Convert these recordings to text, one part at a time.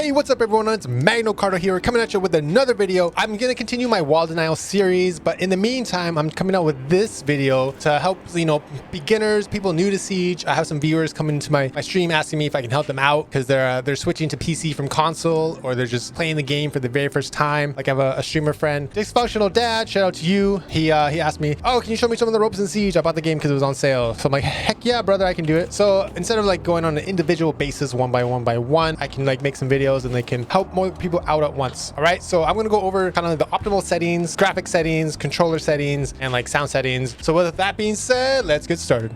Hey, what's up everyone? It's Magno Cardo here, coming at you with another video. I'm gonna continue my wall denial series, but in the meantime, I'm coming out with this video to help, beginners, people new to Siege. I have some viewers coming to my stream asking me if I can help them out because they're switching to PC from console, or they're just playing the game for the very first time. Like I have a streamer friend, Dysfunctional Dad, shout out to you. He asked me, oh, can you show me some of the ropes in Siege? I bought the game because it was on sale. So I'm like, heck yeah, brother, I can do it. So instead of like going on an individual basis one by one, I can like make some videos and they can help more people out at once. All right, so I'm going to go over kind of the optimal settings, graphic settings, controller settings, and like sound settings. So with that being said, let's get started.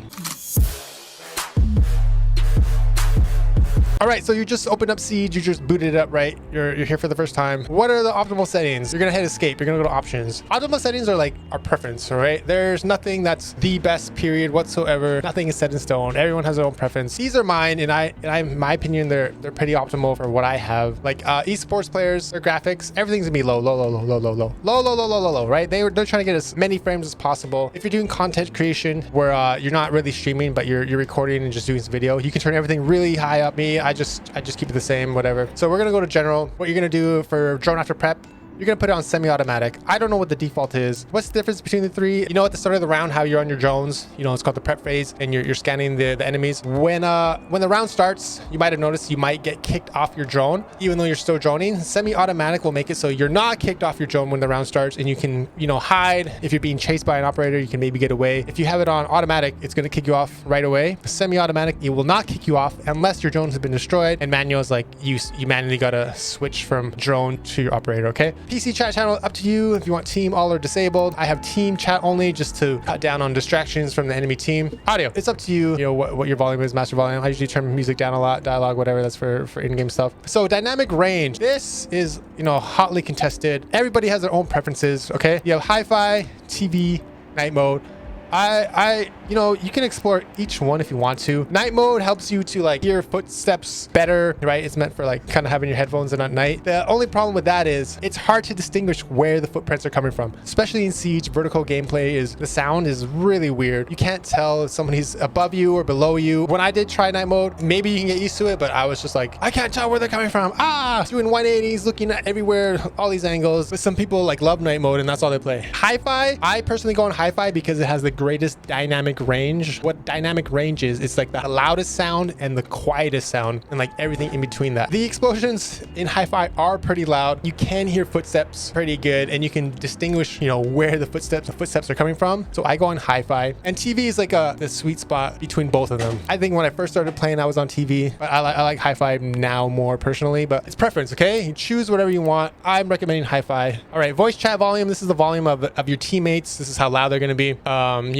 All right, so you just opened up Siege, you just booted it up, right? You're here for the first time. What are the optimal settings? You're gonna hit escape, you're gonna go to options. Optimal settings are like our preference, all right? There's nothing that's the best period whatsoever. Nothing is set in stone. Everyone has their own preference. These are mine, and I in my opinion, they're pretty optimal for what I have. Like esports players, their graphics, everything's gonna be low, right? They're trying to get as many frames as possible. If you're doing content creation where you're not really streaming, but you're recording and just doing some video, you can turn everything really high up. I just keep it the same, whatever. So we're gonna go to general. What you're gonna do for drone after prep, you're gonna put it on semi-automatic. I don't know what the default is. What's the difference between the three? You know, at the start of the round, how you're on your drones, it's called the prep phase, and you're scanning the enemies. When the round starts, you might have noticed you might get kicked off your drone, even though you're still droning. Semi-automatic will make it so you're not kicked off your drone when the round starts, and you can, hide. If you're being chased by an operator, you can maybe get away. If you have it on automatic, it's gonna kick you off right away. Semi-automatic, it will not kick you off unless your drone has been destroyed, and manual is like you manually gotta switch from drone to your operator, okay? PC chat channel, up to you if you want team, all, or disabled. I have team chat only just to cut down on distractions from the enemy team. Audio, it's up to you, what your volume is, master volume. I usually turn music down a lot, dialogue, whatever, that's for in-game stuff. So dynamic range, this is, hotly contested. Everybody has their own preferences, okay? You have hi-fi, TV, night mode. You can explore each one if you want to. Night mode helps you to like hear footsteps better, right? It's meant for like kind of having your headphones in at night. The only problem with that is it's hard to distinguish where the footprints are coming from, especially in Siege. Vertical gameplay the sound is really weird. You can't tell if somebody's above you or below you. When I did try night mode, maybe you can get used to it, but I was just like, I can't tell where they're coming from. Doing 180s, looking at everywhere, all these angles. But some people like love night mode and that's all they play. Hi-fi, I personally go on hi-fi because it has the greatest dynamic range. What dynamic range is, it's like the loudest sound and the quietest sound and like everything in between that. The explosions in hi-fi are pretty loud. You can hear footsteps pretty good, and you can distinguish where the footsteps are coming from. So I go on hi-fi, and TV is like the sweet spot between both of them. I think when I first started playing I was on TV, but I like hi-fi now more personally, but it's preference, okay? You choose whatever you want. I'm recommending hi-fi. All right, voice chat volume, this is the volume of your teammates. This is how loud they're going to be.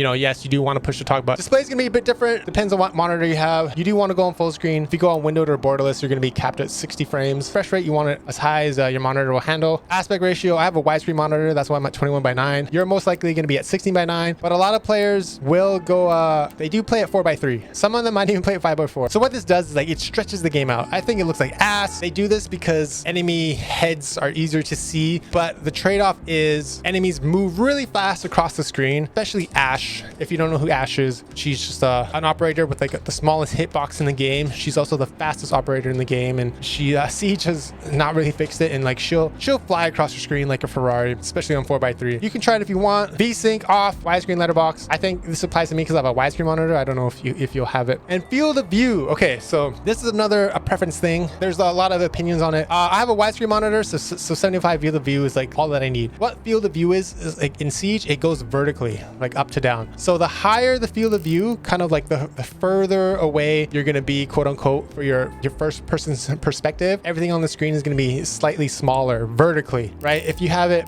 Yes, you do want to push the talk button. Display is going to be a bit different. Depends on what monitor you have. You do want to go on full screen. If you go on windowed or borderless, you're going to be capped at 60 frames. Refresh rate, you want it as high as your monitor will handle. Aspect ratio, I have a widescreen monitor. That's why I'm at 21:9. You're most likely going to be at 16:9, but a lot of players will go, they do play at 4:3. Some of them might even play at 5:4. So what this does is like it stretches the game out. I think it looks like ass. They do this because enemy heads are easier to see, but the trade-off is enemies move really fast across the screen, especially Ashe. If you don't know who Ashe is, she's just an operator with like the smallest hitbox in the game. She's also the fastest operator in the game, and Siege has not really fixed it, and like she'll fly across your screen like a Ferrari, especially on 4:3. You can try it if you want. V-Sync off, widescreen letterbox. I think this applies to me because I have a widescreen monitor. I don't know if you'll have it. And field of view. Okay, so this is a preference thing. There's a lot of opinions on it. I have a widescreen monitor, so 75 field of view is like all that I need. What field of view is like in Siege, it goes vertically, like up to down. So the higher the field of view, kind of like the further away you're going to be, quote unquote, for your first person's perspective, everything on the screen is going to be slightly smaller vertically, right? If you have it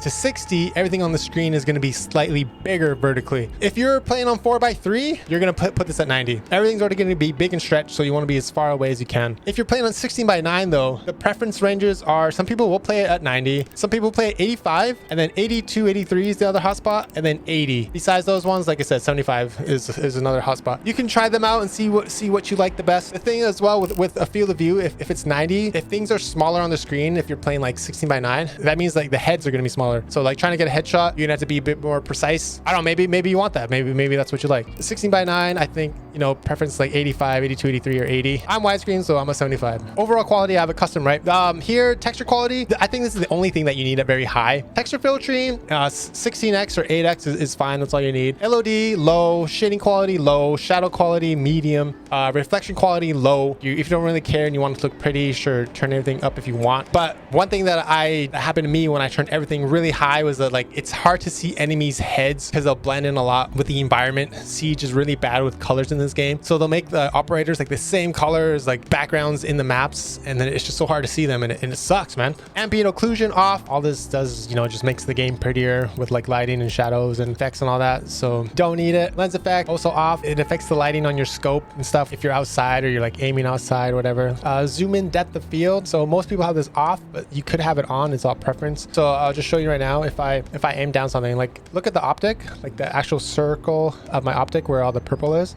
to 60, everything on the screen is going to be slightly bigger vertically. If you're playing on 4:3, you're going to put this at 90. Everything's already going to be big and stretched, so you want to be as far away as you can. If you're playing on 16:9 though, the preference ranges are, some people will play it at 90, some people play at 85, and then 82, 83 is the other hotspot, and then 80. Besides those ones, like I said, 75 is another hotspot. You can try them out and see what you like the best. The thing as well with a field of view, if it's 90, if things are smaller on the screen, if you're playing like 16:9, that means like the heads are going to be smaller. smaller. So like trying to get a headshot, you're gonna have to be a bit more precise. I don't know, maybe you want that. Maybe that's what you like. 16:9, I think, you know, preference like 85, 82, 83, or 80. I'm widescreen, so I'm a 75. Overall quality, I have a custom, right? Here, texture quality, I think this is the only thing that you need at very high. Texture filtering, 16x or 8x is fine. That's all you need. LOD, low. Shading quality, low. Shadow quality, medium. Reflection quality, low. If you don't really care and you want it to look pretty, sure, turn everything up if you want. But one thing that happened to me when I turned everything really high was that like it's hard to see enemies' heads because they'll blend in a lot with the environment. Siege is really bad with colors in this game, so they'll make the operators like the same colors, like backgrounds in the maps, and then it's just so hard to see them, and it sucks, man. Ambient occlusion off. All this does, you know, just makes the game prettier with like lighting and shadows and effects and all that, so don't need it. Lens effect also off. It affects the lighting on your scope and stuff if you're outside or you're like aiming outside or whatever. Zoom in depth of field, so most people have this off, but you could have it on. It's all preference. So I'll just show you right now. If I aim down something, like look at the optic, like the actual circle of my optic where all the purple is,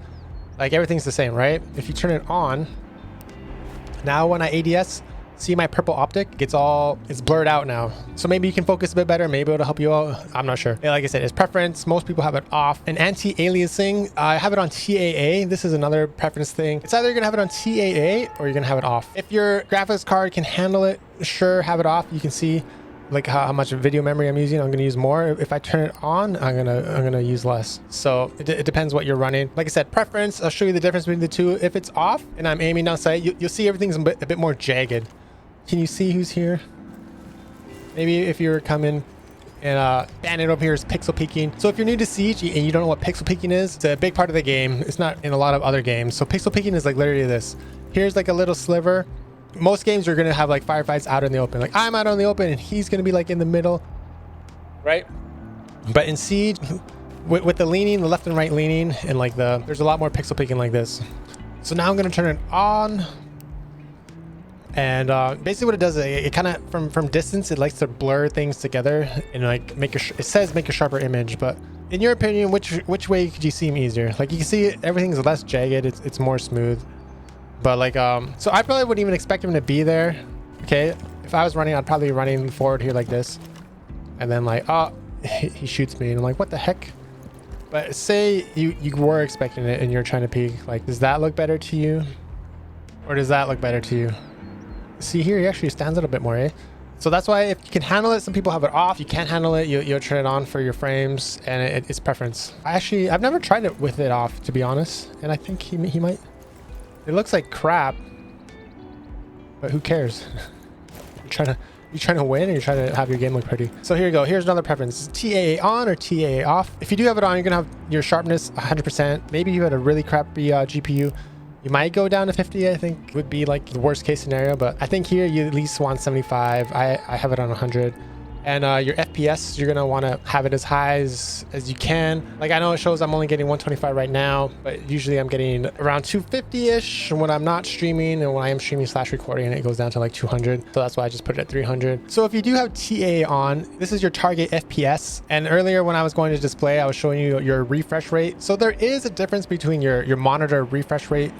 like everything's the same, right? If you turn it on, now when I ADS, see my purple optic, it's blurred out now. So maybe you can focus a bit better. Maybe it'll help you out. I'm not sure. Like I said, it's preference. Most people have it off. And anti-aliasing, I have it on TAA. This is another preference thing. It's either you're gonna have it on TAA or you're gonna have it off. If your graphics card can handle it, sure, have it off. You can see like how much video memory I'm using. I'm gonna use more. If I turn it on, I'm gonna use less. So it depends what you're running. Like I said, preference. I'll show you the difference between the two. If it's off and I'm aiming outside, you'll see everything's a bit more jagged. Can you see who's here? Maybe if you're coming and Bandit over here is pixel peeking. So if you're new to Siege and you don't know what pixel peeking is, it's a big part of the game. It's not in a lot of other games. So pixel peeking is like literally this. Here's like a little sliver. Most games are gonna have like firefights out in the open. Like I'm out in the open and he's gonna be like in the middle, right? But in Siege, with the leaning, the left and right leaning, and like there's a lot more pixel peeking like this. So now I'm gonna turn it on. And basically what it does is it kind of from distance, it likes to blur things together and like it says make a sharper image. But in your opinion, which way could you see me easier? Like you can see everything's less jagged. It's more smooth. But like so I probably wouldn't even expect him to be there. Okay, if I was running, I'd probably be running forward here like this, and then like he shoots me and I'm like, what the heck? But say you were expecting it and you're trying to peek. Like, does that look better to you, or does that look better to you? See here, he actually stands out a bit more, eh? So that's why if you can handle it, some people have it off. You can't handle it, you'll turn it on for your frames, and it's preference. I've never tried it with it off, to be honest, and I think he might. It looks like crap, but who cares? You trying to win, or you're trying to have your game look pretty? So here you go. Here's another preference: TAA on or TAA off. If you do have it on, you're gonna have your sharpness 100%. Maybe you had a really crappy GPU. You might go down to 50, I think would be like the worst case scenario, but I think here you at least want 75. I have it on 100. And your FPS, you're gonna want to have it as high as you can. Like I know it shows I'm only getting 125 right now, but usually I'm getting around 250-ish when I'm not streaming, and when I am streaming / recording, it goes down to like 200. So that's why I just put it at 300. So if you do have TAA on, this is your target FPS. And earlier when I was going to display, I was showing you your refresh rate. So there is a difference between your monitor refresh rate,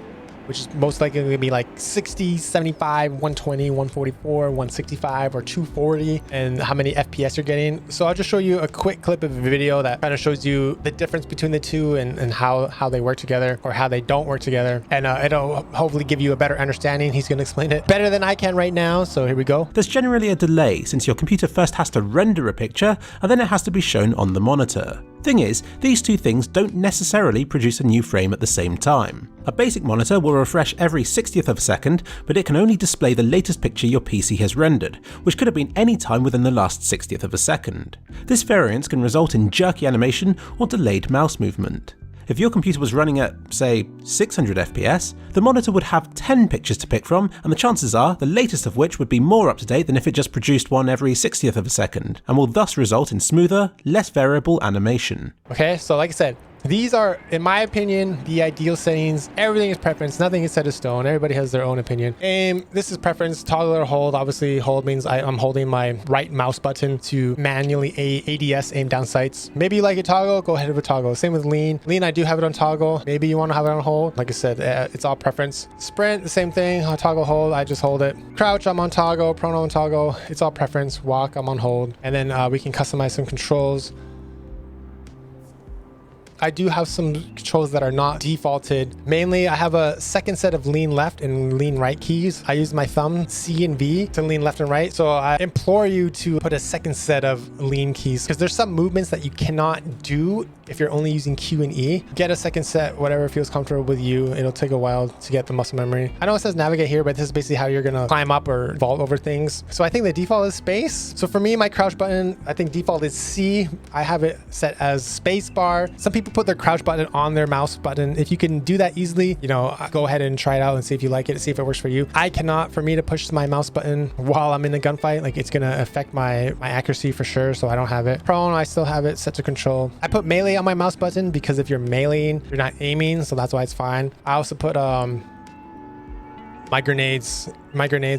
which is most likely going to be like 60, 75, 120, 144, 165, or 240, and how many FPS you're getting. So I'll just show you a quick clip of a video that kind of shows you the difference between the two and how they work together, or how they don't work together. And it'll hopefully give you a better understanding. He's going to explain it better than I can right now. So here we go. There's generally a delay since your computer first has to render a picture and then it has to be shown on the monitor. Thing is, these two things don't necessarily produce a new frame at the same time. A basic monitor will refresh every 60th of a second, but it can only display the latest picture your PC has rendered, which could have been any time within the last 60th of a second. This variance can result in jerky animation or delayed mouse movement. If your computer was running at, say, 600 FPS, the monitor would have 10 pictures to pick from, and the chances are the latest of which would be more up to date than if it just produced one every 60th of a second, and will thus result in smoother, less variable animation. Okay, so like I said, These are, in my opinion, the ideal settings. Everything is preference. Nothing is set in stone. Everybody has their own opinion. Aim, this is preference. Toggle or hold. Obviously, hold means I'm holding my right mouse button to manually ADS, aim down sights. Maybe you like a toggle, go ahead with toggle. Same with lean. Lean, I do have it on toggle. Maybe you want to have it on hold. Like I said, it's all preference. Sprint, the same thing. I'll toggle hold. I just hold it. Crouch, I'm on toggle. Prone on toggle. It's all preference. Walk, I'm on hold. And then we can customize some controls. I do have some controls that are not defaulted. Mainly, I have a second set of lean left and lean right keys. I use my thumb, C and V, to lean left and right. So I implore you to put a second set of lean keys because there's some movements that you cannot do if you're only using Q and E. Get a second set, whatever feels comfortable with you. It'll take a while to get the muscle memory. I know it says navigate here, but this is basically how you're gonna climb up or vault over things. So I think the default is space. So for me, my crouch button, I think default is C. I have it set as space bar. Some people put their crouch button on their mouse button. If you can do that easily, you know, go ahead and try it out and see if you like it, see if it works for you. I cannot. For me to push my mouse button while I'm in a gunfight, like it's gonna affect my accuracy for sure, so I don't have it. Prone, I still have it set to control. I put melee on my mouse button because if you're meleeing, you're not aiming, so that's why it's fine. I also put my grenades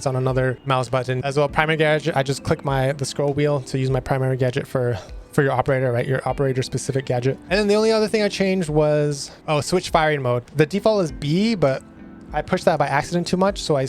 on another mouse button as well. Primary gadget, I just click the scroll wheel to use my primary gadget for your operator, right? Your operator specific gadget. And then the only other thing I changed was, switch firing mode. The default is B, but I pushed that by accident too much, so I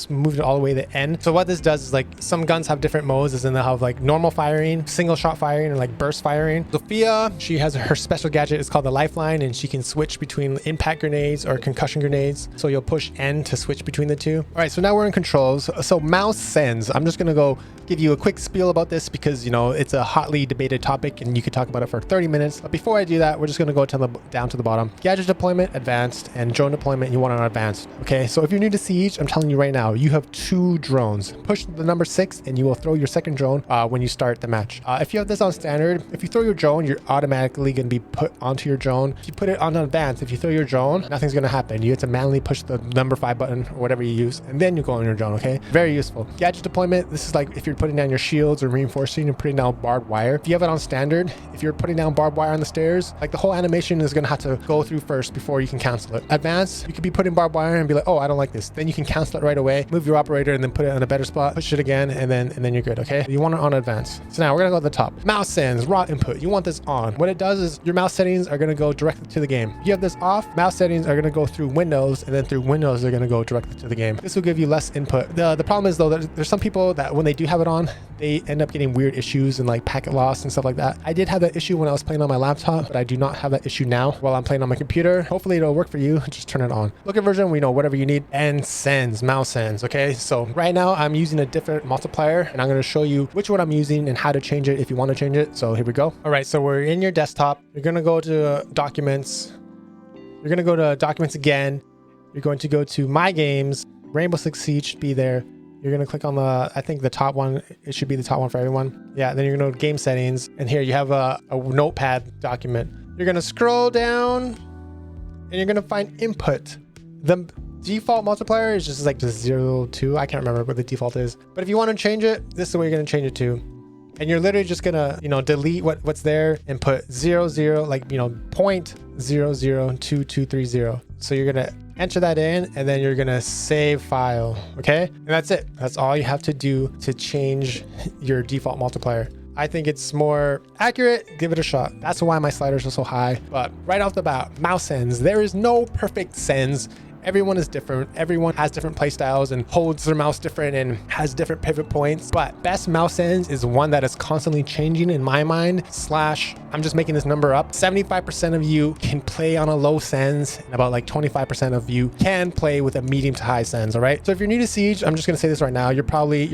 moved it all the way to the end. So what this does is like some guns have different modes, as in they'll have like normal firing, single shot firing, or like burst firing. Sophia, she has her special gadget. It's called the lifeline, and she can switch between impact grenades or concussion grenades. So you'll push N to switch between the two. All right, so now we're in controls. So mouse sends. I'm just gonna go give you a quick spiel about this because, you know, it's a hotly debated topic and you could talk about it for 30 minutes. But before I do that, we're just gonna go down to the bottom. Gadget deployment, advanced, and drone deployment, you want it on advanced. Okay, so if you're new to Siege, I'm telling you right now, you have 2 drones. Push the number 6 and you will throw your second drone when you start the match. If you have this on standard, if you throw your drone, you're automatically going to be put onto your drone. If you put it on advanced, if you throw your drone, nothing's going to happen. You have to manually push the number 5 button or whatever you use, and then you go on your drone, okay? Very useful. Gadget deployment, this is like if you're putting down your shields or reinforcing and putting down barbed wire. If you have it on standard, if you're putting down barbed wire on the stairs, like the whole animation is going to have to go through first before you can cancel it. Advanced, you could be putting barbed wire and be like, oh, I don't like this. Then you can cancel it right away, move your operator and then put it in a better spot, push it again, and then you're good, okay? You want it on advanced. So now we're gonna go to the top. Mouse sends, raw input. You want this on. What it does is your mouse settings are gonna go directly to the game. If you have this off, mouse settings are gonna go through Windows, and then through Windows, they're gonna go directly to the game. This will give you less input. The problem is though, that there's some people that when they do have it on, they end up getting weird issues and like packet loss and stuff like that. I did have that issue when I was playing on my laptop, but I do not have that issue now while I'm playing on my computer. Hopefully it'll work for you. Just turn it on. Looker version, we know whatever you need. And sends, mouse sends, okay? So right now I'm using a different multiplier and I'm gonna show you which one I'm using and how to change it if you wanna change it. So here we go. All right, so we're in your desktop. You're gonna go to documents. You're gonna go to documents again. You're going to go to my games. Rainbow Six Siege should be there. You're going to click on I think the top one. It should be the top one for everyone. Yeah, then you're going to go to game settings. And here you have a notepad document. You're going to scroll down and you're going to find input. The default multiplier is just like the 0, 2. I can't remember what the default is. But if you want to change it, this is the way you're going to change it to. And you're literally just going to, you know, delete what's there and put 0, 0, like, you know, 0.002230. So you're going to enter that in and then you're gonna save file, okay? And that's it. That's all you have to do to change your default multiplier. I think it's more accurate. Give it a shot. That's why my sliders are so high. But right off the bat, mouse sends. There is no perfect sends. Everyone is different. Everyone has different play styles and holds their mouse different and has different pivot points. But best mouse sends is one that is constantly changing in my mind. I'm just making this number up. 75% of you can play on a low sends and about like 25% of you can play with a medium to high sends, all right? So if you're new to Siege, I'm just gonna say this right now, your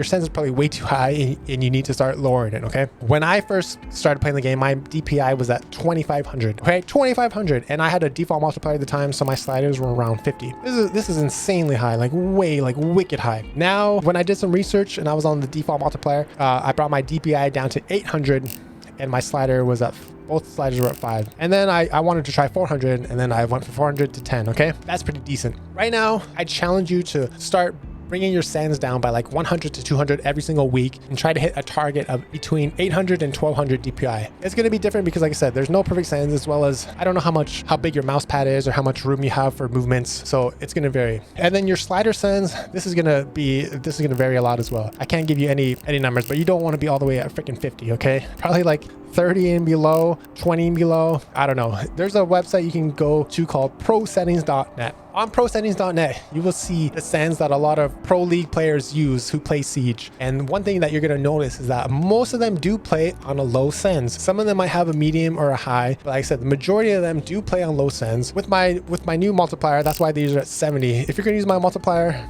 sends is probably way too high and you need to start lowering it, okay? When I first started playing the game, my DPI was at 2,500, okay? 2,500, and I had a default multiplier at the time, so my sliders were around 50. This is insanely high, like wicked high. Now, when I did some research and I was on the default multiplier, I brought my DPI down to 800 and my slider was at, both sliders were at 5. And then I wanted to try 400 and then I went from 400 to 10, okay? That's pretty decent. Right now, I challenge you to start bringing your settings down by like 100 to 200 every single week and try to hit a target of between 800 and 1200 DPI. It's going to be different because like I said, there's no perfect settings, as well as I don't know how big your mouse pad is or how much room you have for movements. So it's going to vary. And then your slider settings, this is going to vary a lot as well. I can't give you any numbers, but you don't want to be all the way at freaking 50. Okay. Probably like 30 and below, 20 and below. I don't know. There's a website you can go to called prosettings.net. On prosettings.net, you will see the settings that a lot of pro league players use who play Siege. And one thing that you're going to notice is that most of them do play on a low settings. Some of them might have a medium or a high, but like I said, the majority of them do play on low settings. With my new multiplier, that's why these are at 70. If you're going to use my multiplier,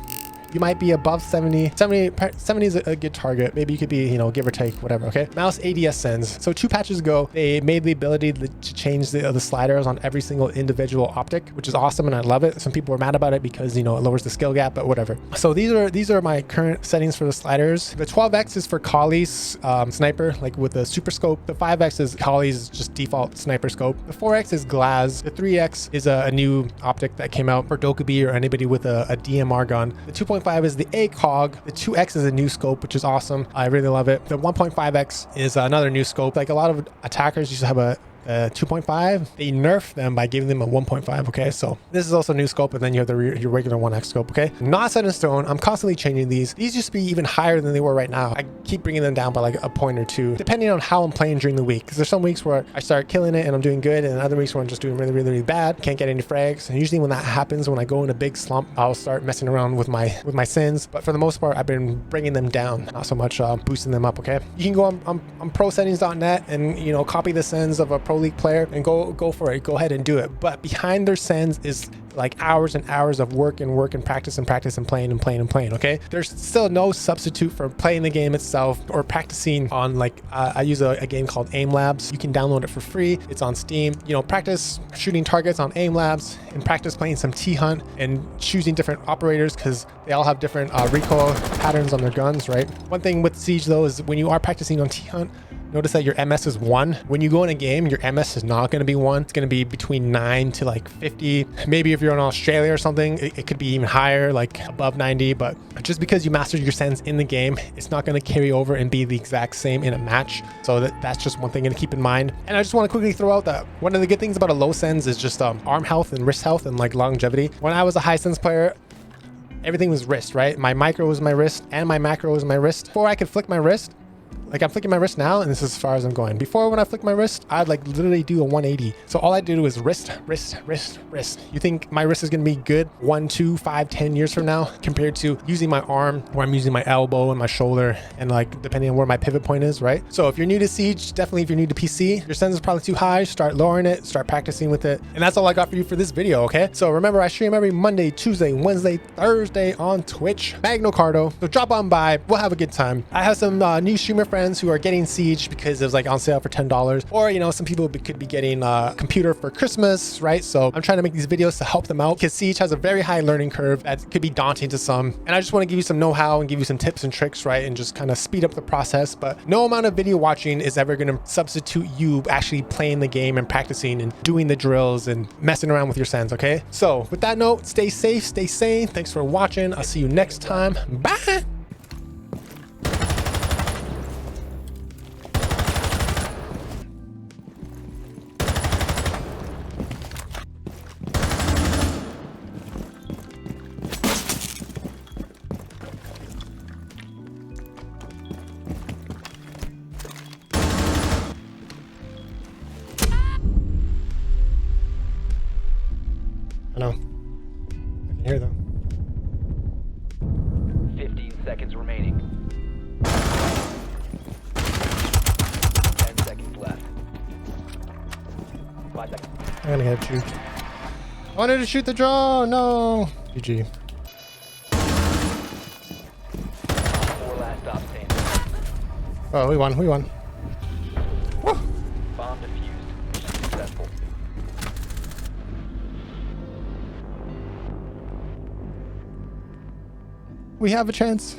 you might be above 70. 70 is a good target. Maybe you could be, you know, give or take, whatever, okay? Mouse ADS sends. So 2 patches ago, they made the ability to change the sliders on every single individual optic, which is awesome, and I love it. Some people were mad about it because, you know, it lowers the skill gap, but whatever. So these are my current settings for the sliders. The 12X is for Kali's sniper, like with the super scope. The 5X is Kali's just default sniper scope. The 4X is Glaz. The 3X is a new optic that came out for Dokubi or anybody with a DMR gun. The 2.5 is the ACOG. The 2X is a new scope, which is awesome. I really love it. The 1.5X is another new scope. Like a lot of attackers used to have a 2.5. They nerfed them by giving them a 1.5. Okay, so this is also a new scope, and then you have your regular 1X scope. Okay, not set in stone. I'm constantly changing these. These used to be even higher than they were right now. I keep bringing them down by like a point or two, depending on how I'm playing during the week. Because there's some weeks where I start killing it and I'm doing good, and other weeks where I'm just doing really, really, really bad. Can't get any frags. And usually when that happens, when I go in a big slump, I'll start messing around with my sins. But for the most part, I've been bringing them down, not so much boosting them up. Okay, you can go on prosettings.net and, you know, copy the sins of a pro league player and go for it. Go ahead and do it. But behind their sends is like hours and hours of work and practice and playing. Okay, there's still no substitute for playing the game itself or practicing on, like I use a game called Aim Labs. You can download it for free. It's on Steam. You know, practice shooting targets on Aim Labs and practice playing some T-Hunt and choosing different operators, because they all have different recoil patterns on their guns, right? One thing with Siege though is when you are practicing on T-Hunt, notice that your MS is 1. When you go in a game, your MS is not going to be 1. It's going to be between 9 to like 50. Maybe if you're in Australia or something, it could be even higher, like above 90. But just because you mastered your sends in the game, it's not going to carry over and be the exact same in a match. So that's just one thing to keep in mind. And I just want to quickly throw out that one of the good things about a low sends is just arm health and wrist health and like longevity. When I was a high sends player, everything was wrist, right? My micro was my wrist and my macro was my wrist. Before I could flick my wrist, like I'm flicking my wrist now, and this is as far as I'm going. Before, when I flick my wrist, I'd like literally do a 180. So all I do is wrist. You think my wrist is going to be good 1, 2, 5, 10 years from now compared to using my arm, where I'm using my elbow and my shoulder, and like depending on where my pivot point is, right? So if you're new to Siege, definitely if you're new to PC, your sends is probably too high, start lowering it, start practicing with it. And that's all I got for you for this video, okay? So remember, I stream every Monday, Tuesday, Wednesday, Thursday on Twitch, Magno Cardo. So drop on by, we'll have a good time. I have some new streamer friends who are getting Siege because it was like on sale for $10, or you know, some people could be getting a computer for Christmas, right? So I'm trying to make these videos to help them out, because Siege has a very high learning curve that could be daunting to some, and I just want to give you some know-how and give you some tips and tricks, right? And just kind of speed up the process. But no amount of video watching is ever going to substitute you actually playing the game and practicing and doing the drills and messing around with your sends. Okay, so with that note, stay safe, stay sane. Thanks for watching. I'll see you next time. Bye. I know. I can hear them. 15 seconds remaining. 10 seconds left. 5 seconds. I'm gonna get juked. I wanted to shoot the drone. No. GG. 4 last stop standing. Oh, we won. Bomb defused. Mission successful. We have a chance.